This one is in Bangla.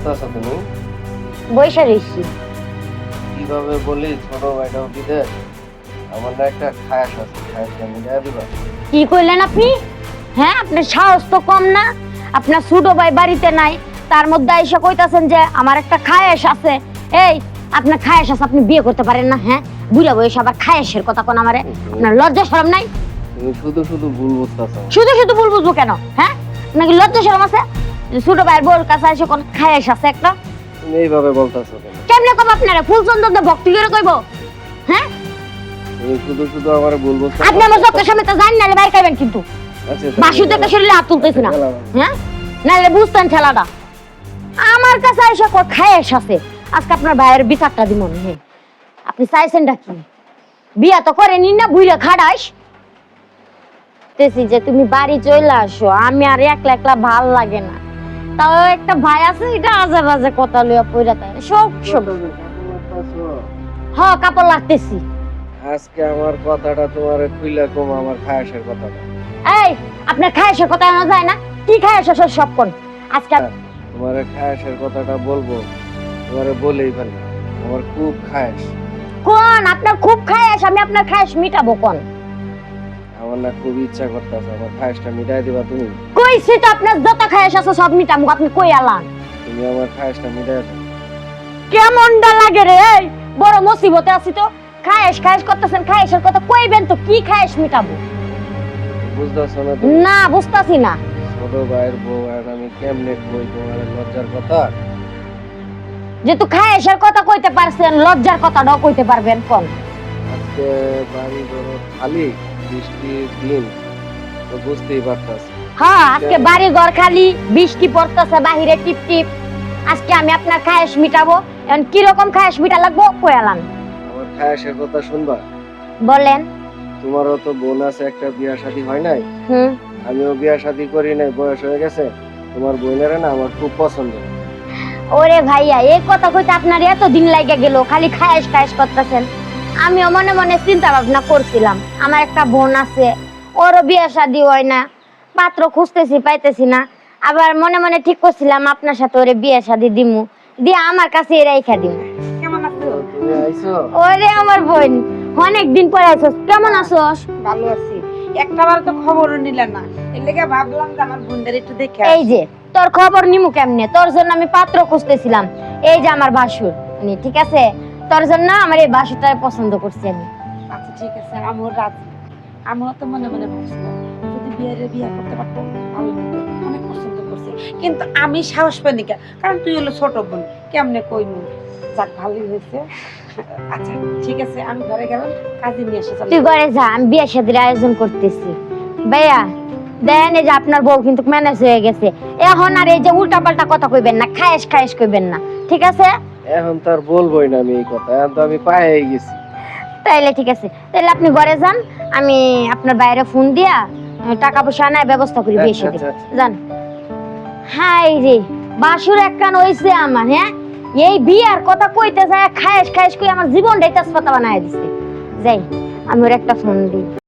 করতেছো তুমি? বৈশা রইছি। কিভাবে বলি ছোট ভাইটাও বিদেশ, আমার না একটা খায়াস আছে, খায়াসটা মিটাই দিবা? কি কইলেন আপনি? হ্যাঁ, আপনার সাহস তো কম না। আপনার ছোট ভাই বাড়িতে নাই, তার মধ্যে আইসা কইতাছেন যে আমার একটা খায়েশ আছে। এই, আপনার খায়েশ আছে, আপনি বিয়ে করতে পারেন না? হ্যাঁ, বুড়া বয়সে আবার খায়েশের কথা কোন আমারে? আপনার লজ্জা শরম নাই? তুমি শুধু শুধু ভুল বুঝতেছো। শুধু শুধু ভুল বুঝবো কেন? হ্যাঁ, নাকি লজ্জা শরম আছে? ছোট ভাইয়ের বউর কাছে এসে কোন খায়েশ আছে একটা? তুমি এইভাবে বলতেছো কেন? কেমনে কব আপনারা? ফুল চন্দন দিয়ে ভক্তি করে কইব? হ্যাঁ, তুমি শুধু শুধু আমার ভুল বুঝতেছো। আপনি আমার চোখের সামনে তো জানেন, নাহলে বাইর খাবেন কিন্তু। আচ্ছা, বাসু থেকে শরীরে হাত তুলতেছি না। হ্যাঁ, নাহলে বুঝতেন ঠেলাটা। আমার কাছে এসে কো খায়েশ আছে, আজকে আপনার ভাইয়ের বিচারটা দিব। হ্যাঁ, আপনি চাইছেনটা কি? বিয়া তো করেনি না, বুইরা খাড়াইস তেছি যে তুমি বাড়ি চলে আসো। আমি আর একলা একলা ভাল লাগে না। তাও একটা ভাই আছে, এটা আজে বাজে কথা লইয়া পইরা তাই সব সব কাপড় লাগতেছি। আজকে আমার কথাটা তোমারে খুইলা কম, আমার খায়াসের কথাটা। এই, আপনার খায়েশের কথা না যায় না? কি খায়েশ আছে সব কোন? আজকে তোমারে খায়াসের কথাটা বলবো, তোমারে বলেই ফেলি আমার খুব খায়াস। কোন আপনার খুব খায়েশ? আমি আপনার খায়েশ মিটাবো কোন? আমার না খুব ইচ্ছা করতেছে, আমার খায়াসটা মিটাই দিবা তুমি? কইছি তো আপনার যত খায়েশ আছে সব মিটামু, আপনি কই আলান? তুমি আমার খায়াসটা মিটাই দাও। কেমনটা লাগে রে? এই বড় মুসিবতে আছি তো। খায়েশ খায়েশ করতেছেন, খায়েশের কথা কইবেন তো। কি খায়েশ মিটাবো? বুঝতেছো না? না, বুঝতাছি না। ছোট ভাইয়ের বউ আর আমি কেমনে কই তোমার লজ্জার কথা? যেহেতু খায়েশের কথা কইতে পারছেন, লজ্জার কথাটাও কইতে পারবেন কোন? আজকে বাড়ি ঘর খালি, বৃষ্টির দিন, তো বুঝতেই পারতাছ। হ্যাঁ, আজকে বাড়ি ঘর খালি, বৃষ্টি পড়তেছে বাহিরে টিপ টিপ। আজকে আমি আপনার খায়েশ মিটাবো। এখন কি রকম খায়েশ মিটা লাগবো কই আলান? আমার খায়াসের কথা শুনবা? বলেন। তোমারও তো বোন আছে, একটা বিয়া শাদী হয় নাই? হুম। আমিও বিয়া শাদী করি নাই, বয়স হয়ে গেছে। তোমার বোনেরা না আমার খুব পছন্দ। ওরে ভাইয়া, এই কথা কইতে আপনার এত দিন লাগে গেল, খালি খায়েশ খায়েশ করতেছেন। আমিও মনে মনে চিন্তা ভাবনা করছিলাম, আমার একটা বোন আছে, ওরও বিয়ে শাদী হয় না, পাত্র খুঁজতেছি পাইতেছি না। আবার মনে মনে ঠিক করছিলাম আপনার সাথে ওরে বিয়ে শাদী দিমু, দিয়ে আমার কাছে রাইখা দিমু। কেমন আছো? তুমি আইছো? ওরে আমার বোন, অনেকদিন পরে আইছস, কেমন আছোস? ভালো আছি। একটাবার তো খবরও নিলে না, এর লেগে ভাবলাম যে আমার বোনদের একটু দেখে এই যে তোর খবর নিমু কেমনে? তোর জন্য আমি পাত্র খুঁজতেছিলাম। এই যে আমার বাসুর, ঠিক আছে? তোর জন্য আমার এই বাসুরটা পছন্দ করছি আমি। আচ্ছা ঠিক আছে, আমিও রাজি। আমিও তো মনে মনে ভাবছিলাম যদি বিয়ে করতে পারতাম ভালো হতো, অনেক পছন্দ করছি। কিন্তু আমি সাহস পাইনি কেন, কারণ তুই হলো ছোট বোন, কেমনে কইমু। যাক, ভালোই হয়েছে। আচ্ছা ঠিক আছে, আমি ঘরে গেলাম, কাজে নিয়ে এসে তুই ঘরে যা, আমি বিয়ে শাদীর আয়োজন করতেছি। ভাইয়া দেন, এই যে আপনার বউ কিন্তু ম্যানেজ হয়ে গেছে। এখন আর এই যে উল্টা পাল্টা কথা কইবেন না, খায়েশ খায়েশ কইবেন না, ঠিক আছে? এখন তার বলবোই না আমি এই কথা, এখন তো আমি পায়ে গেছি। তাইলে ঠিক আছে, তাইলে আপনি ঘরে যান, আমি আপনার বাইরে ফোন দিয়া টাকা পয়সা আনার ব্যবস্থা করি বিয়ে শাদী। আচ্ছা। যান। হাই রে, বাসুর একখান হইছে আমার। হ্যাঁ, এই বিয়ার কথা কইতে যায় খায়েশ খায়েশ কই আমার জীবনটাই তেজপাতা বানায় দিছে। যাই, আমি ওর একটা ফোন দিই।